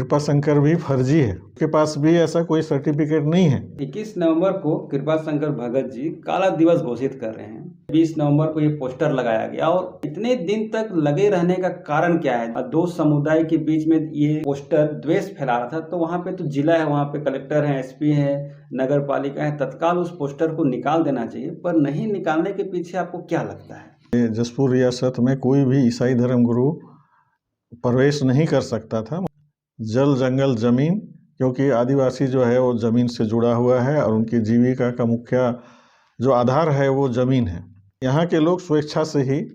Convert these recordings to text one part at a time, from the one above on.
कृपा शंकर भी फर्जी है, उसके पास भी ऐसा कोई सर्टिफिकेट नहीं है। 21 नवंबर को कृपा शंकर भगत जी काला दिवस घोषित कर रहे हैं। 20 नवंबर को ये पोस्टर लगाया गया और इतने दिन तक लगे रहने का कारण क्या है? दो समुदाय के बीच में ये पोस्टर द्वेष फैला रहा था, तो वहाँ पे तो जिला है, वहाँ पे कलेक्टर है, एसपी है, नगर पालिका है, तत्काल उस पोस्टर को निकाल देना चाहिए। पर नहीं निकालने के पीछे आपको क्या लगता है? जसपुर रियासत में कोई भी ईसाई धर्मगुरु प्रवेश नहीं कर सकता था। जल जंगल जमीन, क्योंकि आदिवासी जो है वो जमीन से जुड़ा हुआ है और उनकी जीविका का मुख्य जो आधार है वो जमीन है। यहाँ के लोग स्वेच्छा से ही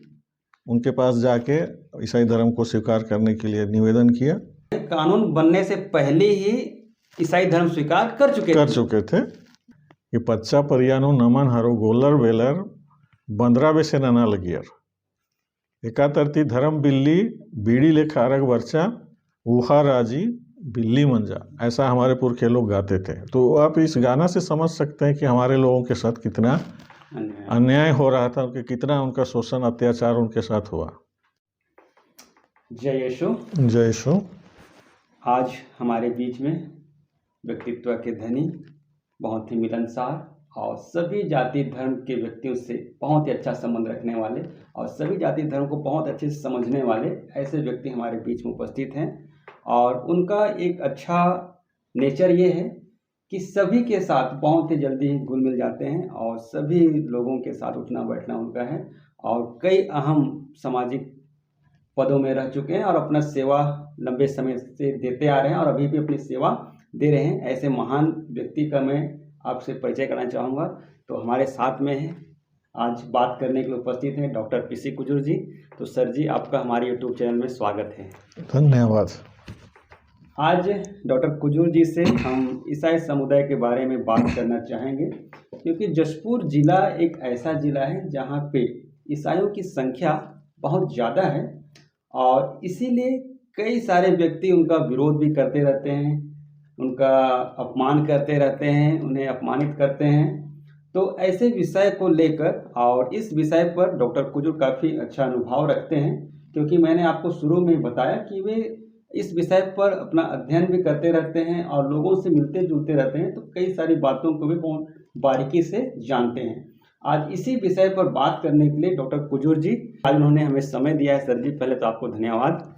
उनके पास जाके ईसाई धर्म को स्वीकार करने के लिए निवेदन किया। कानून बनने से पहले ही ईसाई धर्म स्वीकार कर चुके थे कि पच्चा परियानो नमन हरो गोलर बेलर बंदरा बेसे नना लगियर एकातरती धर्म बिल्ली बीड़ी ले खारक वर्चा ऊहा राजी बिल्ली मंजा, ऐसा हमारे पुरखे लोग गाते थे। तो आप इस गाना से समझ सकते हैं कि हमारे लोगों के साथ कितना अन्याय हो रहा था, कि कितना उनका शोषण अत्याचार उनके साथ हुआ। जय यीशु। जय यीशु। आज हमारे बीच में व्यक्तित्व के धनी, बहुत ही मिलनसार और सभी जाति धर्म के व्यक्तियों से बहुत ही अच्छा संबंध रखने वाले और सभी जाति धर्म को बहुत अच्छे से समझने वाले ऐसे व्यक्ति हमारे बीच में उपस्थित हैं। और उनका एक अच्छा नेचर ये है कि सभी के साथ बहुत ही जल्दी ही घुल मिल जाते हैं और सभी लोगों के साथ उठना बैठना उनका है और कई अहम सामाजिक पदों में रह चुके हैं और अपना सेवा लंबे समय से देते आ रहे हैं और अभी भी अपनी सेवा दे रहे हैं। ऐसे महान व्यक्ति का मैं आपसे परिचय करना चाहूँगा। तो हमारे साथ में है, आज बात करने के लिए उपस्थित हैं डॉक्टर पीसी कुजूर जी। तो सर जी, आपका हमारे यूट्यूब चैनल में स्वागत है। धन्यवाद। आज डॉक्टर कुजूर जी से हम ईसाई समुदाय के बारे में बात करना चाहेंगे, क्योंकि जशपुर जिला एक ऐसा जिला है जहाँ पे ईसाइयों की संख्या बहुत ज़्यादा है और इसीलिए कई सारे व्यक्ति उनका विरोध भी करते रहते हैं, उनका अपमान करते रहते हैं, उन्हें अपमानित करते हैं। तो ऐसे विषय को लेकर और इस विषय पर डॉक्टर कुजूर काफ़ी अच्छा अनुभव रखते हैं, क्योंकि मैंने आपको शुरू में ही बताया कि वे इस विषय पर अपना अध्ययन भी करते रहते हैं और लोगों से मिलते जुलते रहते हैं, तो कई सारी बातों को भी बहुत बारीकी से जानते हैं। आज इसी विषय पर बात करने के लिए डॉक्टर कुजूर जी, आज उन्होंने हमें समय दिया है। सर जी, पहले तो आपको धन्यवाद।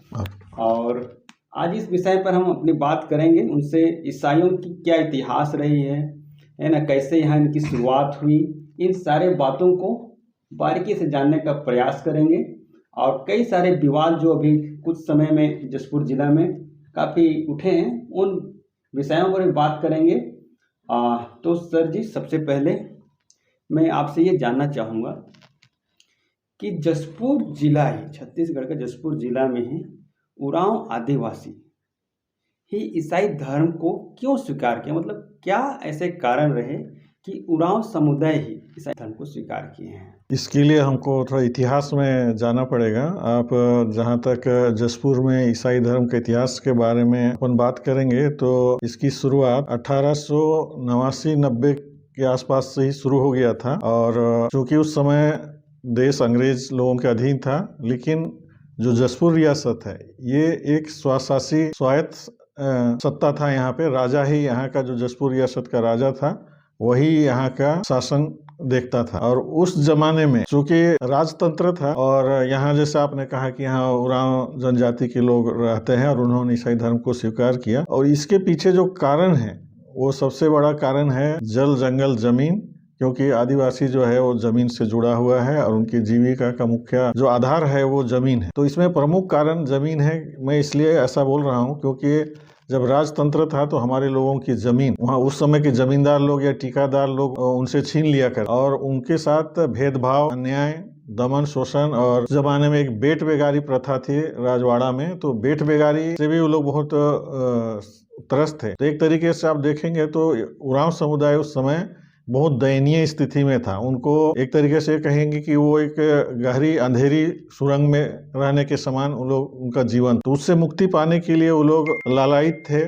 और आज इस विषय पर हम अपनी बात करेंगे उनसे, ईसाइयों की क्या इतिहास रही है ना, कैसे यहाँ इनकी शुरुआत हुई, इन सारे बातों को बारीकी से जानने का प्रयास करेंगे। और कई सारे विवाद जो अभी कुछ समय में जशपुर जिला में काफ़ी उठे हैं, उन विषयों पर भी बात करेंगे। तो सर जी, सबसे पहले मैं आपसे ये जानना चाहूँगा कि जशपुर जिला ही, छत्तीसगढ़ का जशपुर जिला में ही उरांव आदिवासी ही ईसाई धर्म को क्यों स्वीकार किया? मतलब क्या ऐसे कारण रहे कि उरांव समुदाय ही ईसाई धर्म को स्वीकार किए हैं? इसके लिए हमको थोड़ा इतिहास में जाना पड़ेगा। आप जहाँ तक जशपुर में ईसाई धर्म के इतिहास के बारे में अपन बात करेंगे, तो इसकी शुरुआत 1889-90 के आसपास से ही शुरू हो गया था। और चूँकि उस समय देश अंग्रेज लोगों के अधीन था, लेकिन जो जशपुर रियासत है ये एक स्वशासी स्वायत्त सत्ता था। यहाँ पे राजा ही, यहाँ का जो जशपुर रियासत का राजा था वही यहाँ का शासन देखता था। और उस जमाने में चूँकि राजतंत्र था और यहाँ जैसे आपने कहा कि यहाँ उरांव जनजाति के लोग रहते हैं और उन्होंने ईसाई धर्म को स्वीकार किया। और इसके पीछे जो कारण है वो सबसे बड़ा कारण है जल जंगल जमीन, क्योंकि आदिवासी जो है वो जमीन से जुड़ा हुआ है और उनकी जीविका का मुख्य जो आधार है वो जमीन है। तो इसमें प्रमुख कारण जमीन है। मैं इसलिए ऐसा बोल रहा हूँ क्योंकि जब राजतंत्र था तो हमारे लोगों की जमीन वहाँ उस समय के जमींदार लोग या ठेकेदार लोग उनसे छीन लिया कर और उनके साथ भेदभाव, अन्याय, दमन, शोषण। और जमाने में एक बेट बेगारी प्रथा थी राजवाड़ा में, तो बेट बेगारी से भी वो लोग बहुत त्रस्त थे। तो एक तरीके से आप देखेंगे तो उरांव समुदाय उस समय बहुत दयनीय स्थिति में था। उनको एक तरीके से कहेंगे कि वो एक गहरी अंधेरी सुरंग में रहने के समान उन लोग उनका जीवन। तो उससे मुक्ति पाने के लिए वो लोग लालायित थे।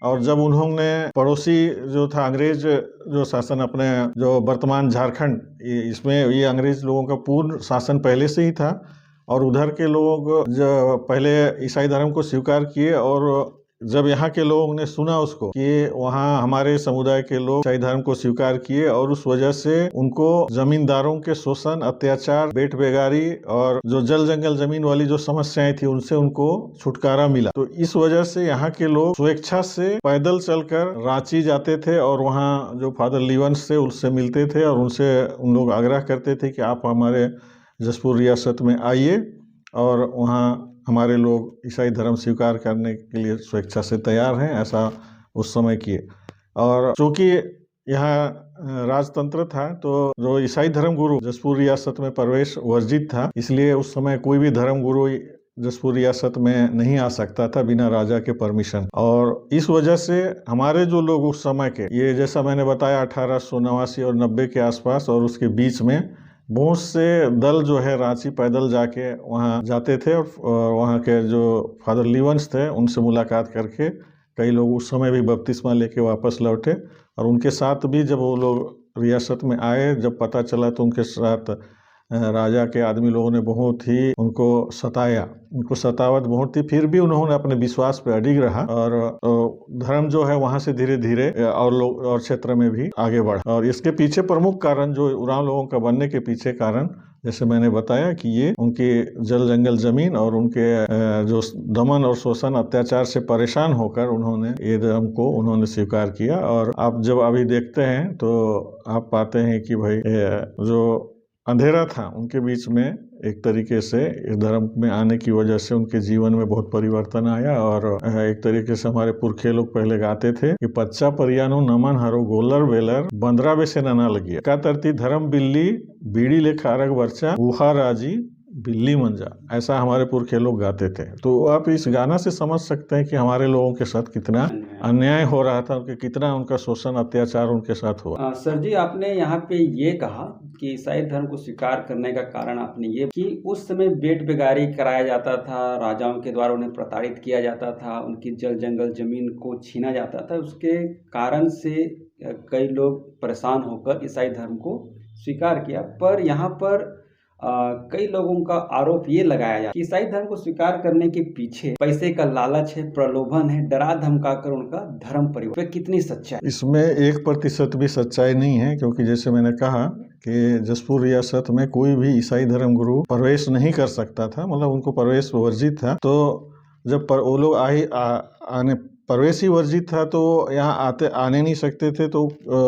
और जब उन्होंने पड़ोसी जो था अंग्रेज जो शासन, अपने जो वर्तमान झारखंड, इसमें ये अंग्रेज लोगों का पूर्ण शासन पहले से ही था और उधर के लोग जो पहले ईसाई धर्म को स्वीकार किए और जब यहाँ के लोगों ने सुना उसको कि वहाँ हमारे समुदाय के लोग ईसाई धर्म को स्वीकार किए और उस वजह से उनको जमींदारों के शोषण, अत्याचार, बेट बेगारी और जो जल जंगल जमीन वाली जो समस्याएं थी उनसे उनको छुटकारा मिला, तो इस वजह से यहाँ के लोग स्वेच्छा से पैदल चलकर रांची जाते थे और वहाँ जो फादर लिवंस थे उससे मिलते थे और उनसे उन लोग आग्रह करते थे कि आप हमारे जसपुर रियासत में आइए और वहाँ हमारे लोग ईसाई धर्म स्वीकार करने के लिए स्वेच्छा से तैयार हैं, ऐसा उस समय किए। और चूँकि यहाँ राजतंत्र था तो जो ईसाई धर्म गुरु जसपुर रियासत में प्रवेश वर्जित था, इसलिए उस समय कोई भी धर्म गुरु जसपुर रियासत में नहीं आ सकता था बिना राजा के परमिशन। और इस वजह से हमारे जो लोग उस समय के, ये जैसा मैंने बताया 1889 और 90 के आसपास और उसके बीच में बहुत से दल जो है रांची पैदल जाके वहाँ जाते थे और वहाँ के जो फादर लिवंस थे उनसे मुलाकात करके कई लोग उस समय भी बपतिस्मा लेके वापस लौटे। और उनके साथ भी जब वो लोग रियासत में आए, जब पता चला तो उनके साथ राजा के आदमी लोगों ने बहुत ही उनको सताया, उनको सतावट बहुत थी, फिर भी उन्होंने अपने विश्वास पे अडिग रहा और धर्म जो है वहाँ से धीरे धीरे और लोग और क्षेत्र में भी आगे बढ़ा। और इसके पीछे प्रमुख कारण जो उरांव लोगों का बनने के पीछे कारण, जैसे मैंने बताया कि ये उनके जल जंगल जमीन और उनके जो दमन और शोषण अत्याचार से परेशान होकर उन्होंने ये धर्म को उन्होंने स्वीकार किया। और आप जब अभी देखते हैं तो आप पाते हैं कि भाई जो अंधेरा था उनके बीच में एक तरीके से इस धर्म में आने की वजह से उनके जीवन में बहुत परिवर्तन आया। और एक तरीके से हमारे पुरखे लोग पहले गाते थे कि पच्चा परियानो नमन हरो गोलर बेलर बंदरा बेसे नना लगिया का तरती धर्म बिल्ली बीड़ी ले खारक वर्चा उहा राजी बिल्ली मंजा, ऐसा हमारे पुरखे लोग गाते थे। तो आप इस गाना से समझ सकते हैं कि हमारे लोगों के साथ कितना अन्याय हो रहा था, उनके कितना उनका शोषण अत्याचार उनके साथ हुआ। सर जी, आपने यहाँ पे ये कहा कि ईसाई धर्म को स्वीकार करने का कारण आपने ये कि उस समय बेट बेगारी कराया जाता था, राजाओं के द्वारा उन्हें प्रताड़ित किया जाता था, उनकी जल जंगल जमीन को छीना जाता था, उसके कारण से कई लोग परेशान होकर ईसाई धर्म को स्वीकार किया। पर यहाँ पर कई लोगों का आरोप ये लगाया जाता है कि ईसाई धर्म को स्वीकार करने के पीछे पैसे का लालच है, प्रलोभन है, डरा धमकाकर उनका धर्म परिवर्तन। कितनी सच्चाई? इसमें 1% भी सच्चाई नहीं है, क्योंकि जैसे मैंने कहा कि जसपुर रियासत में कोई भी ईसाई धर्म गुरु प्रवेश नहीं कर सकता था, मतलब उनको प्रवेश वर्जित था। तो जब वो लोग आने प्रवेश ही वर्जित था तो यहाँ आने नहीं सकते थे, तो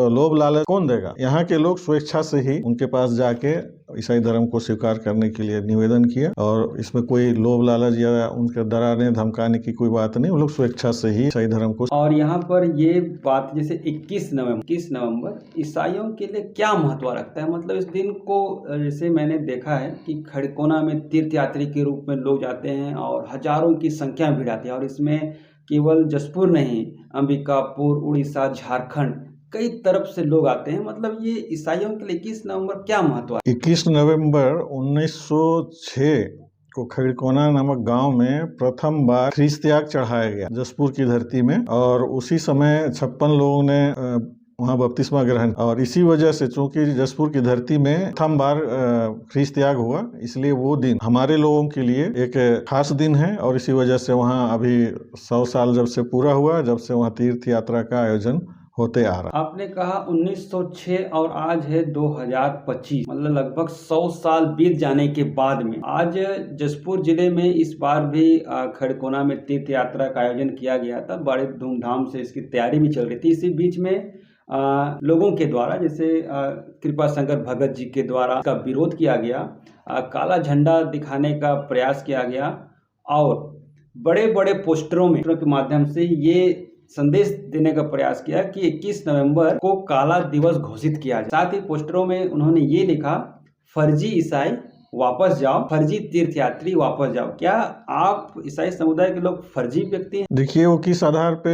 लोभ लालच कौन देगा? यहाँ के लोग स्वेच्छा से ही उनके पास जाके ईसाई धर्म को स्वीकार करने के लिए निवेदन किया। और इसमें कोई लोभ लालच या उनके डराने धमकाने की कोई बात नहीं, वो लोग स्वेच्छा से ही ईसाई धर्म को। और यहाँ पर ये बात जैसे 21 नवंबर ईसाइयों के लिए क्या महत्व रखता है? मतलब इस दिन को जैसे मैंने देखा है कि खड़कोना में तीर्थयात्री के रूप में लोग जाते हैं और हजारों की संख्या भिड़ आती है। और इसमें केवल जसपुर नहीं, अंबिकापुर, उड़ीसा, झारखंड, कई तरफ से लोग आते हैं। मतलब ये ईसाइयों के लिए 21 नवंबर क्या महत्व है? 21 नवंबर 1906 को खड़कोना नामक गांव में प्रथम बार ख्रीस्त त्याग चढ़ाया गया जसपुर की धरती में। और उसी समय 56 लोगों ने वहाँ बपतिस्मा ग्रहण। और इसी वजह से चूंकि जसपुर की धरती में प्रथम बार ख्रीस्त त्याग हुआ, इसलिए वो दिन हमारे लोगों के लिए एक खास दिन है। और इसी वजह से वहाँ अभी 100 साल जब से पूरा हुआ, जब से वहाँ तीर्थ यात्रा का आयोजन होते आ रहा। आपने कहा 1906 और आज है 2025, मतलब लगभग 100 साल बीत जाने के बाद में आज जसपुर जिले में इस बार भी खड़कोना में तीर्थ यात्रा का आयोजन किया गया था। बड़े धूमधाम से इसकी तैयारी भी चल रही थी। इसी बीच में लोगों के द्वारा, जैसे कृपा शंकर भगत जी के द्वारा का विरोध किया गया, काला झंडा दिखाने का प्रयास किया गया और बड़े बड़े पोस्टरों के माध्यम से ये संदेश देने का प्रयास किया कि 21 नवंबर को काला दिवस घोषित किया जाए। साथ ही पोस्टरों में उन्होंने ये लिखा, फर्जी ईसाई वापस जाओ, फर्जी तीर्थयात्री वापस जाओ। क्या आप ईसाई समुदाय के लोग फर्जी व्यक्ति हैं? देखिए, वो किस आधार पे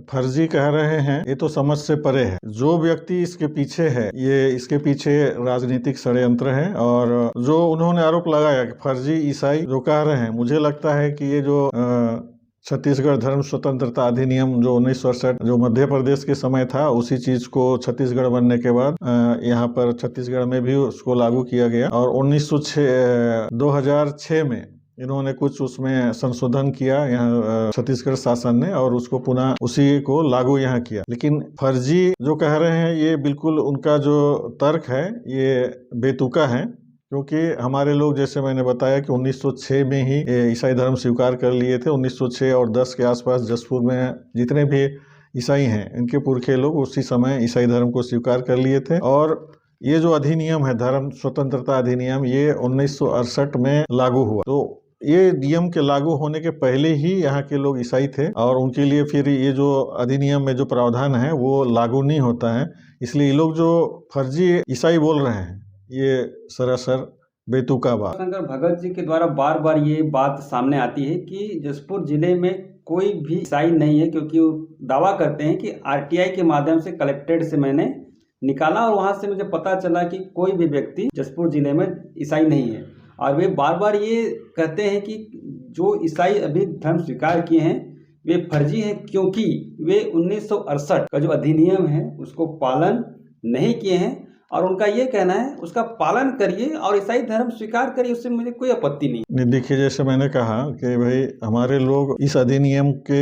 फर्जी कह रहे हैं ये तो समझ से परे है। जो व्यक्ति इसके पीछे है, ये इसके पीछे राजनीतिक षड्यंत्र है। और जो उन्होंने आरोप लगाया कि फर्जी ईसाई जो कह रहे हैं, मुझे लगता है कि ये जो छत्तीसगढ़ धर्म स्वतंत्रता अधिनियम जो 1968 जो मध्य प्रदेश के समय था, उसी चीज को छत्तीसगढ़ बनने के बाद यहाँ पर छत्तीसगढ़ में भी उसको लागू किया गया। और 2006 में इन्होंने कुछ उसमें संशोधन किया यहाँ छत्तीसगढ़ शासन ने, और उसको पुनः उसी को लागू यहाँ किया। लेकिन फर्जी जो कह रहे हैं ये बिल्कुल उनका जो तर्क है ये बेतुका है, क्योंकि हमारे लोग, जैसे मैंने बताया कि 1906 में ही ईसाई धर्म स्वीकार कर लिए थे। 1906 और 10 के आसपास जसपुर में जितने भी ईसाई हैं इनके पुरखे लोग उसी समय ईसाई धर्म को स्वीकार कर लिए थे। और ये जो अधिनियम है, धर्म स्वतंत्रता अधिनियम, ये 1968 में लागू हुआ। तो ये नियम के लागू होने के पहले ही यहाँ के लोग ईसाई थे, और उनके लिए फिर ये जो अधिनियम में जो प्रावधान है वो लागू नहीं होता है। इसलिए ये लोग जो फर्जी ईसाई बोल रहे हैं ये सरासर बेतुका बात। शंकर भगत जी के द्वारा बार बार ये बात सामने आती है कि जसपुर जिले में कोई भी ईसाई नहीं है, क्योंकि वो दावा करते हैं कि आरटीआई के माध्यम से कलेक्टेड से मैंने निकाला और वहाँ से मुझे पता चला कि कोई भी व्यक्ति जसपुर जिले में ईसाई नहीं है। और वे बार बार ये कहते हैं कि जो ईसाई अभी धर्म स्वीकार किए हैं वे फर्जी हैं, क्योंकि वे 1968 का जो अधिनियम है उसको पालन नहीं किए हैं। और उनका ये कहना है उसका पालन करिए और ईसाई धर्म स्वीकार करिए, उससे मुझे कोई आपत्ति नहीं। देखिए, जैसे मैंने कहा कि भाई हमारे लोग इस अधिनियम के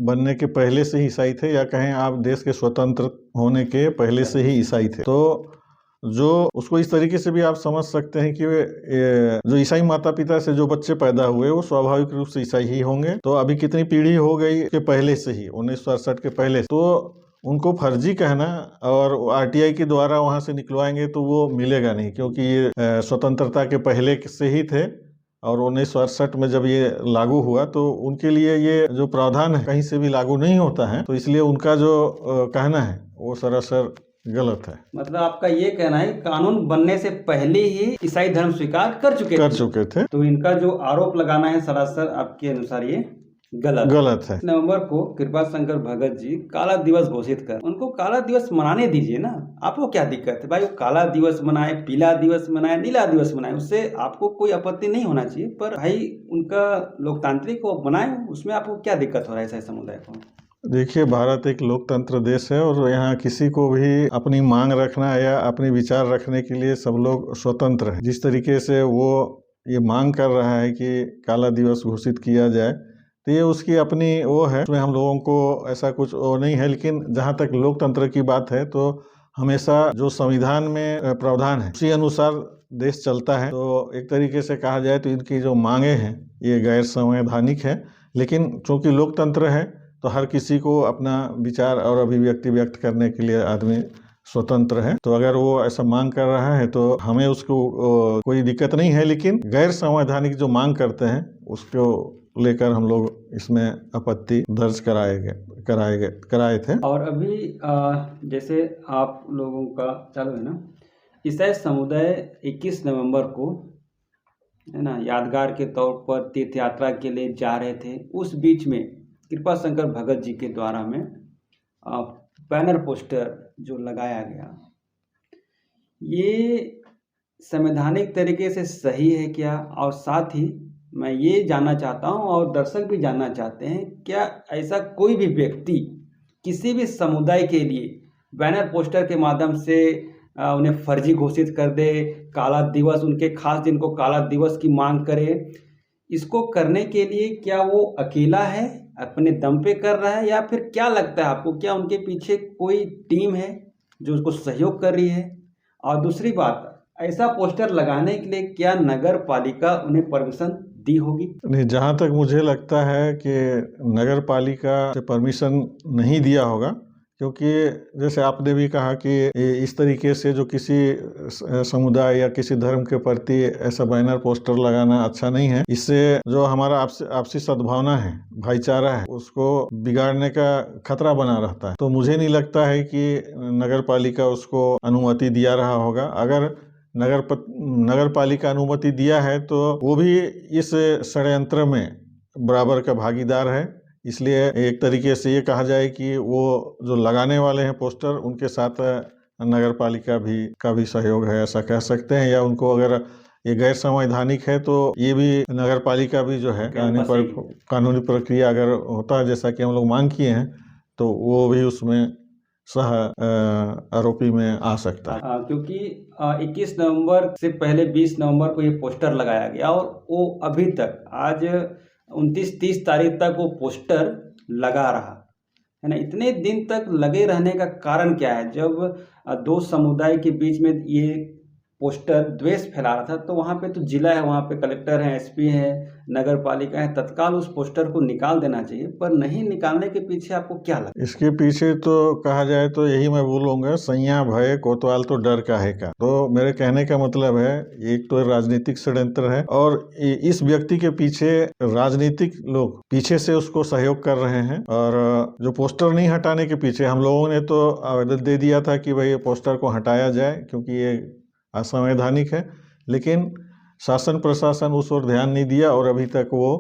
बनने के पहले से ही ईसाई थे, या कहें आप देश के स्वतंत्र होने के पहले से ही ईसाई थे। तो जो उसको इस तरीके से भी आप समझ सकते हैं कि जो ईसाई माता पिता से जो बच्चे पैदा हुए वो स्वाभाविक रूप से ईसाई ही होंगे। तो अभी कितनी पीढ़ी हो गई के पहले से ही, 1968 के पहले, तो उनको फर्जी कहना और आरटीआई के द्वारा वहाँ से निकलवाएंगे तो वो मिलेगा नहीं, क्योंकि ये स्वतंत्रता के पहले से ही थे। और 1968 में जब ये लागू हुआ तो उनके लिए ये जो प्रावधान है कहीं से भी लागू नहीं होता है। तो इसलिए उनका जो कहना है वो सरासर गलत है। मतलब आपका ये कहना है कानून बनने से पहले ही ईसाई धर्म स्वीकार कर चुके थे। तो इनका जो आरोप लगाना है सरासर आपके अनुसार ये गलत है। नवंबर को कृपा शंकर भगत जी काला दिवस घोषित कर, उनको काला दिवस मनाने दीजिए ना। आपको क्या दिक्कत है भाई? वो काला दिवस मनाए, पीला दिवस मनाए, नीला दिवस मनाए, उससे आपको कोई आपत्ति नहीं होना चाहिए। पर भाई उनका लोकतांत्रिक वो बनाए, उसमें आपको क्या दिक्कत हो रहा है ईसाई समुदाय को? देखिए, भारत एक लोकतंत्र देश है और यहाँ किसी को भी अपनी मांग रखना या अपने विचार रखने के लिए सब लोग स्वतंत्र हैं। जिस तरीके से वो ये मांग कर रहा है कि काला दिवस घोषित किया जाए, तो ये उसकी अपनी वो है, उसमें हम लोगों को ऐसा कुछ वो नहीं है। लेकिन जहाँ तक लोकतंत्र की बात है तो हमेशा जो संविधान में प्रावधान है उसी अनुसार देश चलता है। तो एक तरीके से कहा जाए तो इनकी जो मांगे हैं ये गैर संवैधानिक है। लेकिन चूँकि लोकतंत्र है तो हर किसी को अपना विचार और अभिव्यक्ति व्यक्त करने के लिए आदमी स्वतंत्र है। तो अगर वो ऐसा मांग कर रहा है तो हमें उसको कोई दिक्कत नहीं है। लेकिन गैर संवैधानिक जो मांग करते हैं उसको लेकर हम लोग इसमें आपत्ति दर्ज कराए थे। और अभी जैसे आप लोगों का चालू है ना, ईसाई समुदाय 21 नवंबर को है ना यादगार के तौर पर तीर्थ यात्रा के लिए जा रहे थे। उस बीच में कृपा शंकर भगत जी के द्वारा में बैनर पोस्टर जो लगाया गया, ये संवैधानिक तरीके से सही है क्या? और साथ ही मैं ये जानना चाहता हूँ और दर्शक भी जानना चाहते हैं, क्या ऐसा कोई भी व्यक्ति किसी भी समुदाय के लिए बैनर पोस्टर के माध्यम से उन्हें फर्जी घोषित कर दे, काला दिवस, उनके खास दिन को काला दिवस की मांग करे, इसको करने के लिए क्या वो अकेला है, अपने दम पे कर रहा है, या फिर क्या लगता है आपको, क्या उनके पीछे कोई टीम है जो उसको सहयोग कर रही है? और दूसरी बात, ऐसा पोस्टर लगाने के लिए क्या नगर पालिका उन्हें परमिशन दी होगी? नहीं, जहाँ तक मुझे लगता है कि नगर पालिका से परमिशन नहीं दिया होगा, क्योंकि जैसे आपने भी कहा कि इस तरीके से जो किसी समुदाय या किसी धर्म के प्रति ऐसा बैनर पोस्टर लगाना अच्छा नहीं है। इससे जो हमारा आपसी सद्भावना है, भाईचारा है, उसको बिगाड़ने का खतरा बना रहता है। तो मुझे नहीं लगता है कि नगर पालिका उसको अनुमति दिया रहा होगा। अगर नगर पालिका अनुमति दिया है तो वो भी इस षड्यंत्र में बराबर का भागीदार है। इसलिए एक तरीके से ये कहा जाए कि वो जो लगाने वाले हैं पोस्टर, उनके साथ नगर पालिका का भी सहयोग है, ऐसा कह सकते हैं। या उनको अगर ये गैर संवैधानिक है तो ये भी नगर पालिका भी जो है कानूनी प्रक्रिया अगर होता है जैसा कि हम लोग मांग किए हैं तो वो भी उसमें सह आरोपी में आ सकता है। क्योंकि 21 नवंबर से पहले 20 नवंबर को ये पोस्टर लगाया गया और वो अभी तक आज 29-30 तारीख तक वो पोस्टर लगा रहा है ना। इतने दिन तक लगे रहने का कारण क्या है? जब दो समुदाय के बीच में ये पोस्टर द्वेष फैला रहा था तो वहाँ पे तो जिला है, वहाँ पे कलेक्टर हैं, एसपी हैं, नगर पालिका है, तत्काल उस पोस्टर को निकाल देना चाहिए। पर नहीं निकालने के पीछे आपको क्या लगता है? इसके पीछे तो कहा जाए तो यही मैं बोलूँगा, सैयां भय कोतवाल तो डर काहे का। तो मेरे कहने का मतलब है, एक तो राजनीतिक षड्यंत्र है और इस व्यक्ति के पीछे राजनीतिक लोग पीछे से उसको सहयोग कर रहे हैं। और जो पोस्टर नहीं हटाने के पीछे, हम लोगों ने तो आवेदन दे दिया था कि भाई ये पोस्टर को हटाया जाए क्योंकि ये असंवैधानिक है, लेकिन शासन प्रशासन उस ओर ध्यान नहीं दिया और अभी तक वो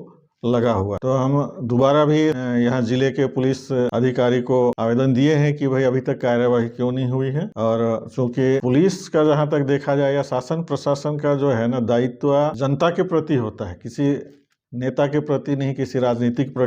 लगा हुआ। तो हम दोबारा भी यहाँ जिले के पुलिस अधिकारी को आवेदन दिए हैं कि भाई अभी तक कार्यवाही क्यों नहीं हुई है। और चूंकि पुलिस का जहाँ तक देखा जाए या शासन प्रशासन का जो है ना दायित्व जनता के प्रति होता है, किसी नेता के प्रति नहीं, किसी राजनीतिक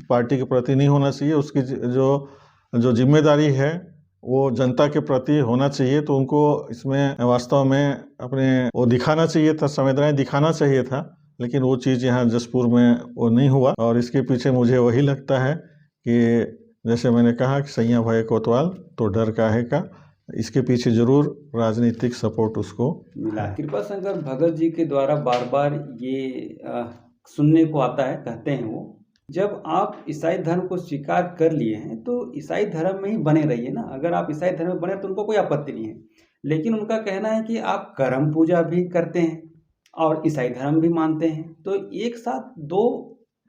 पार्टी के प्रति नहीं होना चाहिए। उसकी जो जिम्मेदारी है वो जनता के प्रति होना चाहिए। तो उनको इसमें वास्तव में अपने वो दिखाना चाहिए था, संवेदनाएं दिखाना चाहिए था, लेकिन वो चीज़ यहाँ जसपुर में वो नहीं हुआ। और इसके पीछे मुझे वही लगता है कि जैसे मैंने कहा कि सैयां भय कोतवाल तो डर काहे का, इसके पीछे जरूर राजनीतिक सपोर्ट उसको मिला। कृपा शंकर भगत जी के द्वारा बार बार ये सुनने को आता है, कहते हैं वो, जब आप ईसाई धर्म को स्वीकार कर लिए हैं तो ईसाई धर्म में ही बने रहिए ना। अगर आप ईसाई धर्म में बने तो उनको कोई आपत्ति नहीं है, लेकिन उनका कहना है कि आप करम पूजा भी करते हैं और ईसाई धर्म भी मानते हैं, तो एक साथ दो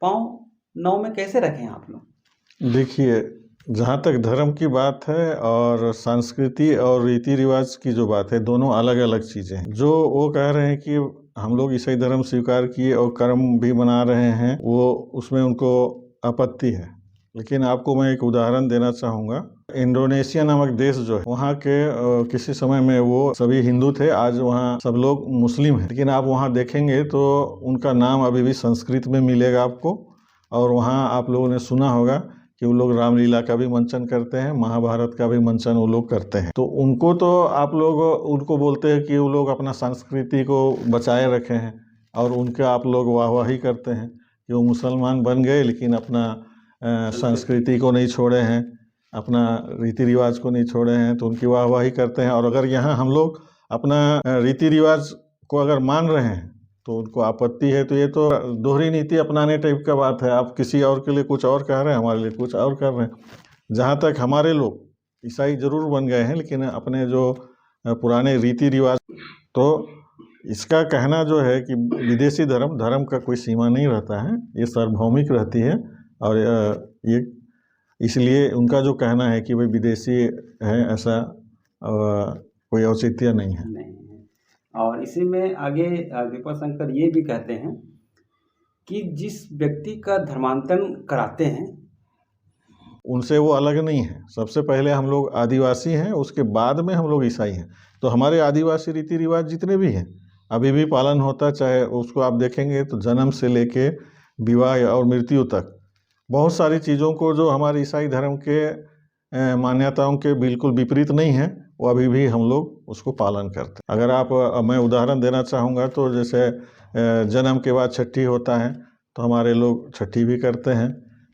पांव नाव में कैसे रखें आप लोग? देखिए, जहाँ तक धर्म की बात है और संस्कृति और रीति रिवाज की जो बात है, दोनों अलग अलग चीज़ें हैं। जो वो कह रहे हैं कि हम लोग ईसाई धर्म स्वीकार किए और कर्म भी बना रहे हैं, वो उसमें उनको आपत्ति है। लेकिन आपको मैं एक उदाहरण देना चाहूँगा। इंडोनेशिया नामक देश जो है, वहाँ के किसी समय में वो सभी हिंदू थे, आज वहाँ सब लोग मुस्लिम हैं। लेकिन आप वहाँ देखेंगे तो उनका नाम अभी भी संस्कृत में मिलेगा आपको। और वहाँ आप लोगों ने सुना होगा कि वो लोग रामलीला का भी मंचन करते हैं, महाभारत का भी मंचन वो लोग करते हैं। तो उनको तो आप लोग उनको बोलते हैं कि वो लोग अपना संस्कृति को बचाए रखे हैं, और उनके आप लोग वाहवाही करते हैं कि वो मुसलमान बन गए लेकिन अपना संस्कृति को नहीं छोड़े हैं, अपना रीति रिवाज को नहीं छोड़े हैं, तो उनकी वाहवाही करते हैं। और अगर यहाँ हम लोग अपना रीति रिवाज को अगर मान रहे हैं तो उनको आपत्ति है। तो ये तो दोहरी नीति अपनाने टाइप का बात है। आप किसी और के लिए कुछ और कह रहे हैं, हमारे लिए कुछ और कर रहे हैं। जहाँ तक हमारे लोग ईसाई जरूर बन गए हैं, लेकिन अपने जो पुराने रीति रिवाज, तो इसका कहना जो है कि विदेशी धर्म का कोई सीमा नहीं रहता है, ये सार्वभौमिक रहती है। और ये इसलिए उनका जो कहना है कि भाई विदेशी है, ऐसा कोई औचित्य नहीं है। और इसी में आगे कृपा शंकर ये भी कहते हैं कि जिस व्यक्ति का धर्मांतरण कराते हैं उनसे वो अलग नहीं है। सबसे पहले हम लोग आदिवासी हैं, उसके बाद में हम लोग ईसाई हैं। तो हमारे आदिवासी रीति रिवाज जितने भी हैं अभी भी पालन होता, चाहे उसको आप देखेंगे तो जन्म से लेके विवाह और मृत्यु तक बहुत सारी चीज़ों को जो हमारे ईसाई धर्म के मान्यताओं के बिल्कुल विपरीत नहीं है, वो अभी भी हम लोग उसको पालन करते हैं। अगर आप मैं उदाहरण देना चाहूँगा तो जैसे जन्म के बाद छठी होता है, तो हमारे लोग छठी भी करते हैं।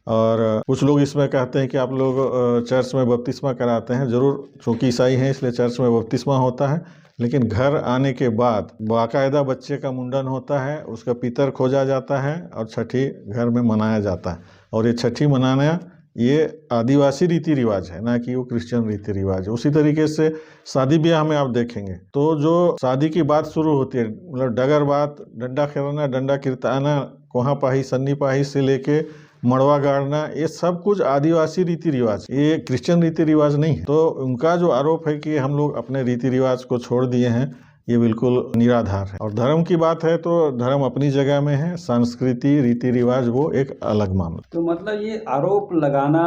और कुछ लोग इसमें कहते हैं कि आप लोग चर्च में बपतिस्मा कराते हैं। ज़रूर, चूँकि ईसाई हैं इसलिए चर्च में बपतिस्मा होता है, लेकिन घर आने के बाद बाकायदा बच्चे का मुंडन होता है, उसका पितर खोजा जाता है और छठी घर में मनाया जाता है। और ये छठी मनाना ये आदिवासी रीति रिवाज है, ना कि वो क्रिश्चियन रीति रिवाज है। उसी तरीके से शादी ब्याह में आप देखेंगे तो जो शादी की बात शुरू होती है, मतलब डगर बात, डंडा खेलना, डंडा किरताना, कोहा पाही, सन्नी पाही से लेके मड़वा गाड़ना, ये सब कुछ आदिवासी रीति रिवाज, ये क्रिश्चियन रीति रिवाज नहीं है। तो उनका जो आरोप है कि हम लोग अपने रीति रिवाज को छोड़ दिए हैं, ये बिल्कुल निराधार है। और धर्म की बात है तो धर्म अपनी जगह में है, संस्कृति रीति रिवाज वो एक अलग मामला। तो मतलब ये आरोप लगाना,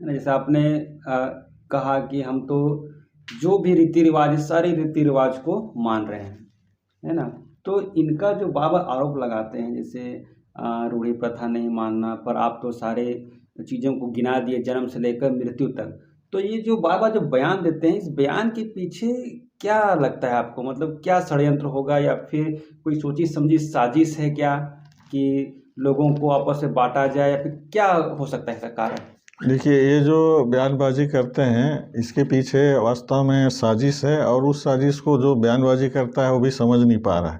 जैसे आपने कहा कि हम तो जो भी रीति रिवाज, सारे रीति रिवाज को मान रहे हैं, है ना। तो इनका जो बाबा आरोप लगाते हैं, जैसे रूढ़ी प्रथा नहीं मानना, पर आप तो सारे चीज़ों को गिना दिए जन्म से लेकर मृत्यु तक, तो ये जो बार-बार जो बयान देते हैं, इस बयान के पीछे क्या लगता है आपको? मतलब क्या षड्यंत्र होगा या फिर कोई सोची-समझी साजिश है क्या कि लोगों को आपस में बाँटा जाए या फिर क्या हो सकता है इसका कारण? देखिए, ये जो बयानबाजी करते हैं, इसके पीछे वास्तव में साजिश है और उस साजिश को जो बयानबाजी करता है वो भी समझ नहीं पा रहा है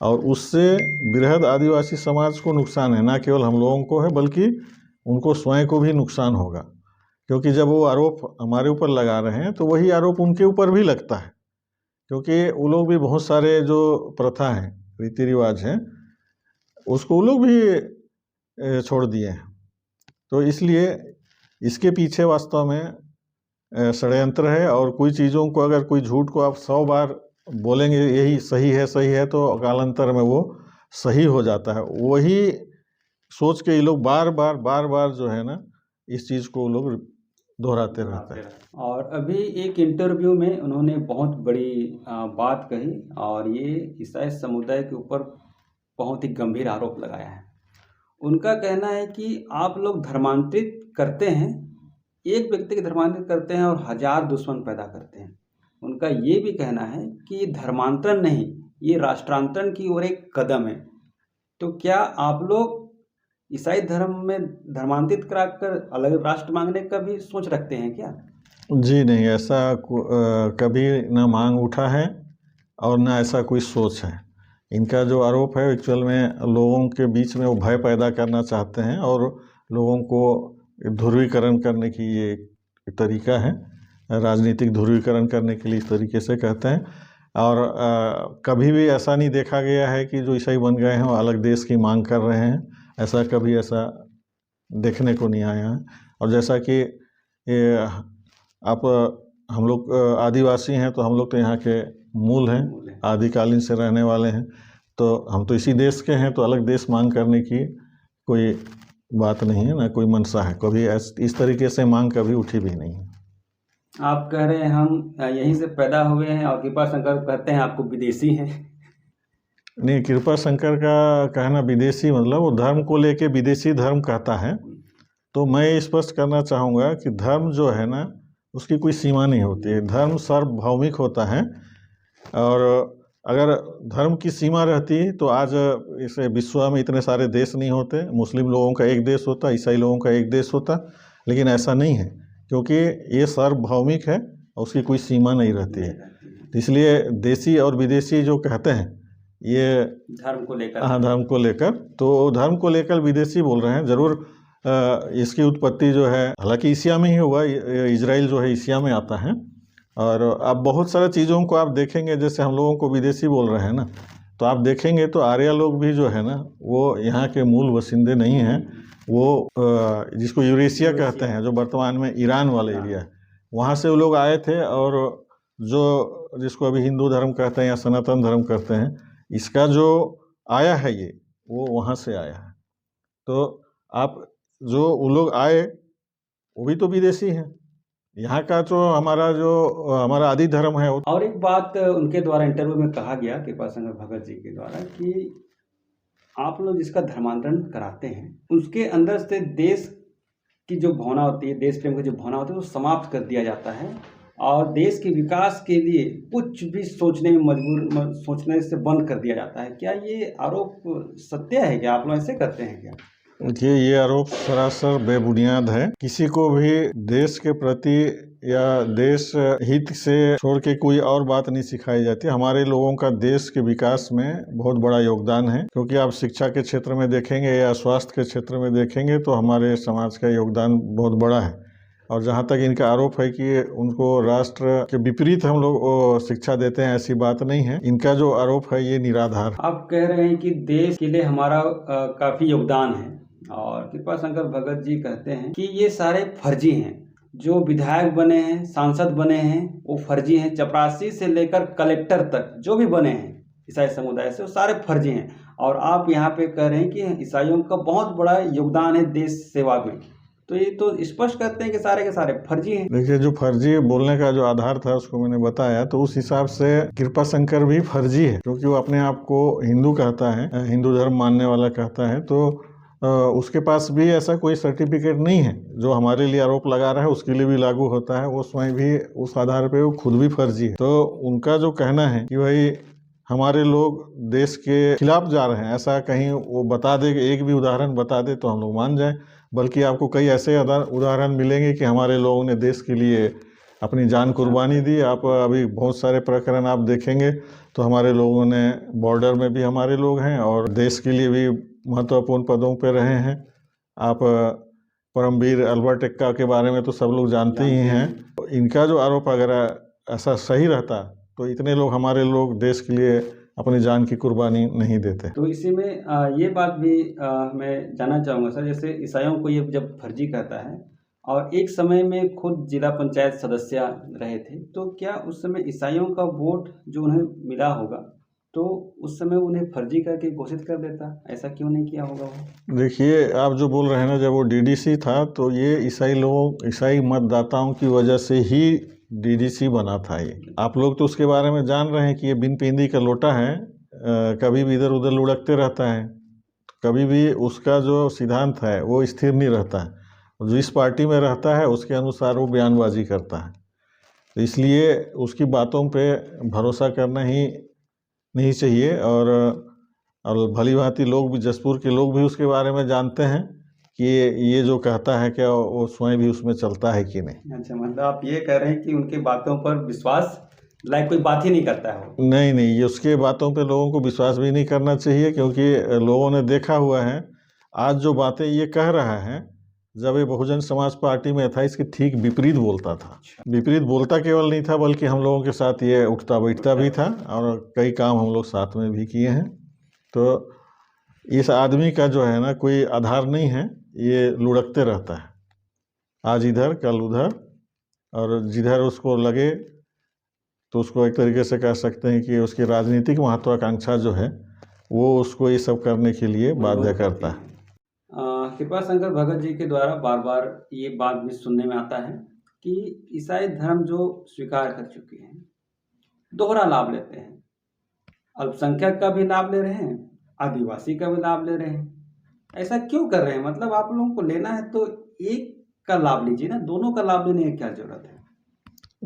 और उससे बृहद आदिवासी समाज को नुकसान है, ना केवल हम लोगों को है बल्कि उनको स्वयं को भी नुकसान होगा। क्योंकि जब वो आरोप हमारे ऊपर लगा रहे हैं तो वही आरोप उनके ऊपर भी लगता है, क्योंकि वो लोग भी बहुत सारे जो प्रथा हैं, रीति रिवाज हैं, उसको वो लोग भी छोड़ दिए हैं। तो इसलिए इसके पीछे वास्तव में षड्यंत्र है और कोई चीज़ों को अगर कोई झूठ को आप 100 बार बोलेंगे यही सही है तो कालांतर में वो सही हो जाता है। वही सोच के ये लोग बार बार जो है ना इस चीज़ को लोग दोहराते रहते हैं। और अभी एक इंटरव्यू में उन्होंने बहुत बड़ी बात कही और ये ईसाई समुदाय के ऊपर बहुत ही गंभीर आरोप लगाया है। उनका कहना है कि आप लोग धर्मांतरित करते हैं, एक व्यक्ति के धर्मांतरित करते हैं और 1000 दुश्मन पैदा करते हैं। उनका ये भी कहना है कि ये धर्मांतरण नहीं, ये राष्ट्रांतरण की ओर एक कदम है। तो क्या आप लोग ईसाई धर्म में धर्मांतरित कराकर अलग राष्ट्र मांगने का भी सोच रखते हैं क्या? जी नहीं, ऐसा कभी ना मांग उठा है और ना ऐसा कोई सोच है। इनका जो आरोप है एक्चुअल में लोगों के बीच में वो भय पैदा करना चाहते हैं और लोगों को ध्रुवीकरण करने की ये एक तरीका है, राजनीतिक ध्रुवीकरण करने के लिए इस तरीके से कहते हैं। और कभी भी ऐसा नहीं देखा गया है कि जो ईसाई बन गए हैं वो अलग देश की मांग कर रहे हैं, ऐसा कभी ऐसा देखने को नहीं आया है। और जैसा कि ये आप हम लोग आदिवासी हैं तो हम लोग तो यहाँ के मूल हैं, आदिकालीन से रहने वाले हैं, तो हम तो इसी देश के हैं, तो अलग देश मांग करने की कोई बात नहीं है, ना कोई मंशा है। कभी इस तरीके से मांग कभी उठी भी नहीं है। आप कह रहे हैं हम यहीं से पैदा हुए हैं और कृपा शंकर कहते हैं आपको विदेशी हैं। नहीं, कृपा शंकर का कहना विदेशी मतलब वो धर्म को लेके विदेशी धर्म कहता है। तो मैं स्पष्ट करना चाहूँगा कि धर्म जो है ना उसकी कोई सीमा नहीं होती है। धर्म सार्वभौमिक होता है और अगर धर्म की सीमा रहती तो आज इसे विश्व में इतने सारे देश नहीं होते। मुस्लिम लोगों का एक देश होता, ईसाई लोगों का एक देश होता, लेकिन ऐसा नहीं है क्योंकि ये सार्वभौमिक है और उसकी कोई सीमा नहीं रहती है। इसलिए देशी और विदेशी जो कहते हैं ये धर्म को लेकर, हाँ, धर्म को लेकर, तो धर्म को लेकर विदेशी बोल रहे हैं। ज़रूर इसकी उत्पत्ति जो है हालांकि एशिया में ही हुआ, इजराइल जो है एशिया में आता है। और अब बहुत सारी चीज़ों को आप देखेंगे, जैसे हम लोगों को विदेशी बोल रहे हैं ना, तो आप देखेंगे तो आर्य लोग भी जो है ना वो यहाँ के मूल बसिंदे नहीं हैं। वो जिसको यूरेशिया कहते हैं, जो वर्तमान में ईरान वाला एरिया है, वहाँ से वो लोग आए थे। और जो जिसको अभी हिंदू धर्म कहते हैं या सनातन धर्म कहते हैं, इसका जो आया है ये वो वहाँ से आया है। तो आप जो वो लोग आए वो भी तो विदेशी हैं। यहाँ का जो हमारा आदि धर्म है। और एक बात उनके द्वारा इंटरव्यू में कहा गया कृपा शंकर भगत जी के द्वारा कि आप लोग जिसका धर्मांतरण कराते हैं उसके अंदर से देश की जो भावना होती है, देश प्रेम की जो भावना होती है, वो समाप्त कर दिया जाता है और देश के विकास के लिए कुछ भी सोचने में सोचने से बंद कर दिया जाता है। क्या ये आरोप सत्य है? क्या आप लोग ऐसे करते हैं क्या? देखिए, ये आरोप सरासर बेबुनियाद है। किसी को भी देश के प्रति या देश हित से छोड़ के कोई और बात नहीं सिखाई जाती। हमारे लोगों का देश के विकास में बहुत बड़ा योगदान है, क्योंकि आप शिक्षा के क्षेत्र में देखेंगे या स्वास्थ्य के क्षेत्र में देखेंगे तो हमारे समाज का योगदान बहुत बड़ा है। और जहाँ तक इनका आरोप है कि उनको राष्ट्र के विपरीत हम लोग शिक्षा देते हैं, ऐसी बात नहीं है। इनका जो आरोप है ये निराधार। आप कह रहे हैं कि देश के लिए हमारा काफ़ी योगदान है और कृपा शंकर भगत जी कहते हैं कि ये सारे फर्जी हैं। जो विधायक बने हैं, सांसद बने हैं, वो फर्जी हैं। चपरासी से लेकर कलेक्टर तक जो भी बने हैं ईसाई समुदाय से, वो सारे फर्जी हैं। और आप यहाँ पे कह रहे हैं कि ईसाइयों का बहुत बड़ा योगदान है देश सेवा में। तो ये तो स्पष्ट करते हैं कि सारे के सारे फर्जी हैं। देखिए, जो फर्जी बोलने का जो आधार था उसको मैंने बताया, तो उस हिसाब से कृपा शंकर भी फर्जी है, क्योंकि वो अपने आप को हिंदू कहता है, हिंदू धर्म मानने वाला कहता है। तो उसके पास भी ऐसा कोई सर्टिफिकेट नहीं है जो हमारे लिए आरोप लगा रहा है उसके लिए भी लागू होता है। वो स्वयं भी उस आधार पे वो खुद भी फर्जी है। तो उनका जो कहना है कि भाई हमारे लोग देश के खिलाफ जा रहे हैं, ऐसा कहीं वो बता दे, एक भी उदाहरण बता दे तो हम लोग मान जाएं। बल्कि आपको कई ऐसे उदाहरण मिलेंगे कि हमारे लोगों ने देश के लिए अपनी जान कुर्बानी दी। आप अभी बहुत सारे प्रकरण आप देखेंगे तो हमारे लोगों ने, बॉर्डर में भी हमारे लोग हैं और देश के लिए भी महत्वपूर्ण पदों पर रहे हैं। आप परमवीर अल्बर्ट एक्का के बारे में तो सब लोग जानते ही हैं। इनका जो आरोप अगर ऐसा सही रहता तो इतने लोग, हमारे लोग देश के लिए अपनी जान की कुर्बानी नहीं देते। तो इसी में ये बात भी मैं जानना चाहूँगा सर, जैसे ईसाइयों को ये जब फर्जी कहता है और एक समय में खुद जिला पंचायत सदस्य रहे थे, तो क्या उस समय ईसाइयों का वोट जो उन्हें मिला होगा तो उस समय उन्हें फर्जी करके घोषित कर देता? ऐसा क्यों नहीं किया होगा वो? देखिए, आप जो बोल रहे हैं ना, जब वो डीडीसी था तो ये ईसाई मतदाताओं की वजह से ही डीडीसी बना था। ये आप लोग तो उसके बारे में जान रहे हैं कि ये बिन पेंदी का लोटा है, कभी भी इधर उधर लुढ़कते रहता है। कभी भी उसका जो सिद्धांत है वो स्थिर नहीं रहता है। जिस पार्टी में रहता है उसके अनुसार वो बयानबाजी करता है। तो इसलिए उसकी बातों पे भरोसा करना ही नहीं चाहिए। और भली भांति लोग भी, जसपुर के लोग भी उसके बारे में जानते हैं कि ये जो कहता है क्या वो स्वयं भी उसमें चलता है कि नहीं। अच्छा, मतलब आप ये कह रहे हैं कि उनकी बातों पर विश्वास लायक कोई बात ही नहीं करता है वो? नहीं, ये उसके बातों पे लोगों को विश्वास भी नहीं करना चाहिए, क्योंकि लोगों ने देखा हुआ है आज जो बातें ये कह रहा है, जब ये बहुजन समाज पार्टी में था इसके ठीक विपरीत बोलता था। विपरीत बोलता केवल नहीं था बल्कि हम लोगों के साथ ये उठता बैठता भी था और कई काम हम लोग साथ में भी किए हैं। तो इस आदमी का जो है ना कोई आधार नहीं है, ये लुढ़कते रहता है, आज इधर कल उधर, और जिधर उसको लगे तो उसको एक तरीके से कह सकते हैं कि उसकी राजनीतिक महत्वाकांक्षा जो है वो उसको ये सब करने के लिए बाध्य करता है। कृपा शंकर भगत जी के द्वारा बार बार ये बात भी सुनने में आता है कि ईसाई धर्म जो स्वीकार कर चुके हैं दोहरा लाभ लेते हैं। अल्पसंख्यक का भी लाभ ले रहे हैं, आदिवासी का भी लाभ ले रहे हैं। ऐसा क्यों कर रहे हैं? मतलब आप लोगों को लेना है तो एक का लाभ लीजिए ना, दोनों का लाभ लेने की क्या जरूरत है?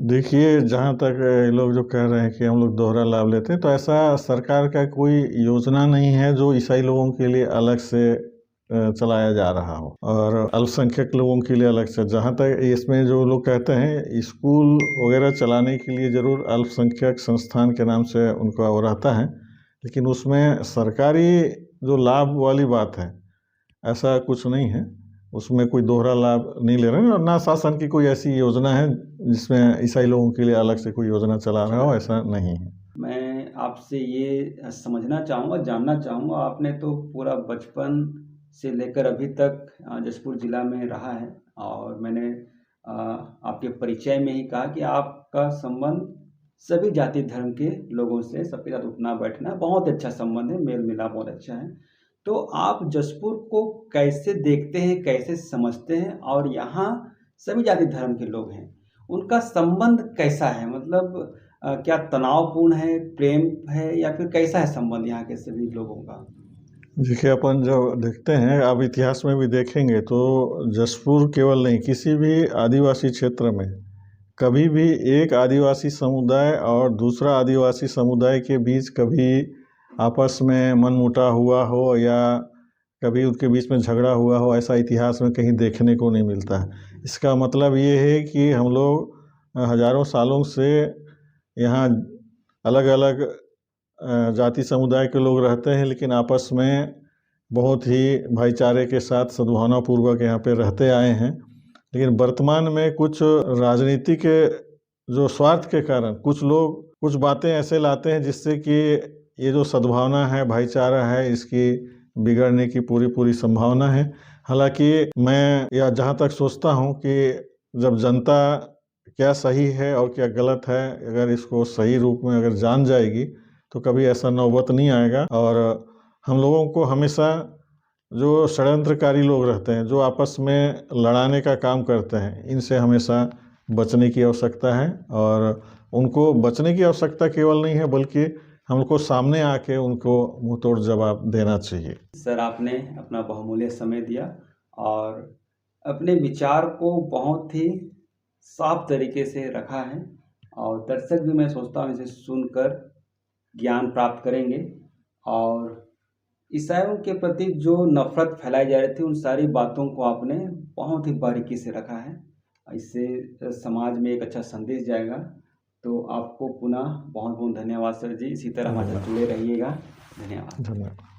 देखिए, जहाँ तक ये लोग जो कह रहे हैं कि हम लोग दोहरा लाभ लेते हैं, तो ऐसा सरकार का कोई योजना नहीं है जो ईसाई लोगों के लिए अलग से चलाया जा रहा हो और अल्पसंख्यक लोगों के लिए अलग से। जहाँ तक इसमें जो लोग कहते हैं स्कूल वगैरह चलाने के लिए ज़रूर अल्पसंख्यक संस्थान के नाम से उनका वो रहता है, लेकिन उसमें सरकारी जो लाभ वाली बात है ऐसा कुछ नहीं है। उसमें कोई दोहरा लाभ नहीं ले रहे हैं और ना शासन की कोई ऐसी योजना है जिसमें ईसाई लोगों के लिए अलग से कोई योजना चला रहा हो, ऐसा नहीं है। मैं आपसे ये समझना चाहूँगा, जानना चाहूँगा, आपने तो पूरा बचपन से लेकर अभी तक जसपुर ज़िला में रहा है और मैंने आपके परिचय में ही कहा कि आपका संबंध सभी जाति धर्म के लोगों से, सबके साथ उठना बैठना बहुत अच्छा संबंध है, मेल मिलाप बहुत अच्छा है। तो आप जसपुर को कैसे देखते हैं, कैसे समझते हैं? और यहाँ सभी जाति धर्म के लोग हैं, उनका संबंध कैसा है? मतलब क्या तनावपूर्ण है, प्रेम है, या फिर कैसा है संबंध यहाँ के सभी लोगों का? देखिए, अपन जब देखते हैं, आप इतिहास में भी देखेंगे तो जसपुर केवल नहीं, किसी भी आदिवासी क्षेत्र में कभी भी एक आदिवासी समुदाय और दूसरा आदिवासी समुदाय के बीच कभी आपस में मनमुटाव हुआ हो या कभी उनके बीच में झगड़ा हुआ हो, ऐसा इतिहास में कहीं देखने को नहीं मिलता है। इसका मतलब ये है कि हम लोग हजारों सालों से यहाँ अलग अलग जाति समुदाय के लोग रहते हैं, लेकिन आपस में बहुत ही भाईचारे के साथ सद्भावनापूर्वक यहाँ पे रहते आए हैं। लेकिन वर्तमान में कुछ राजनीति के जो स्वार्थ के कारण कुछ लोग कुछ बातें ऐसे लाते हैं जिससे कि ये जो सद्भावना है, भाईचारा है, इसकी बिगड़ने की पूरी संभावना है। हालांकि मैं या जहाँ तक सोचता हूँ कि जब जनता क्या सही है और क्या गलत है, अगर इसको सही रूप में अगर जान जाएगी तो कभी ऐसा नौबत नहीं आएगा। और हम लोगों को हमेशा जो षड्यंत्रकारी लोग रहते हैं, जो आपस में लड़ाने का काम करते हैं, इनसे हमेशा बचने की आवश्यकता है। और उनको बचने की आवश्यकता केवल नहीं है बल्कि हमको सामने आके उनको मुंह तोड़ जवाब देना चाहिए। सर, आपने अपना बहुमूल्य समय दिया और अपने विचार को बहुत ही साफ तरीके से रखा है और दर्शक भी, मैं सोचता हूँ, इसे सुनकर ज्ञान प्राप्त करेंगे और ईसाइयों के प्रति जो नफरत फैलाई जा रही थी उन सारी बातों को आपने बहुत ही बारीकी से रखा है। इससे समाज में एक अच्छा संदेश जाएगा। तो आपको पुनः बहुत बहुत धन्यवाद सर जी। इसी तरह हमारे साथ जुड़े रहिएगा। धन्यवाद। धन्यवाद।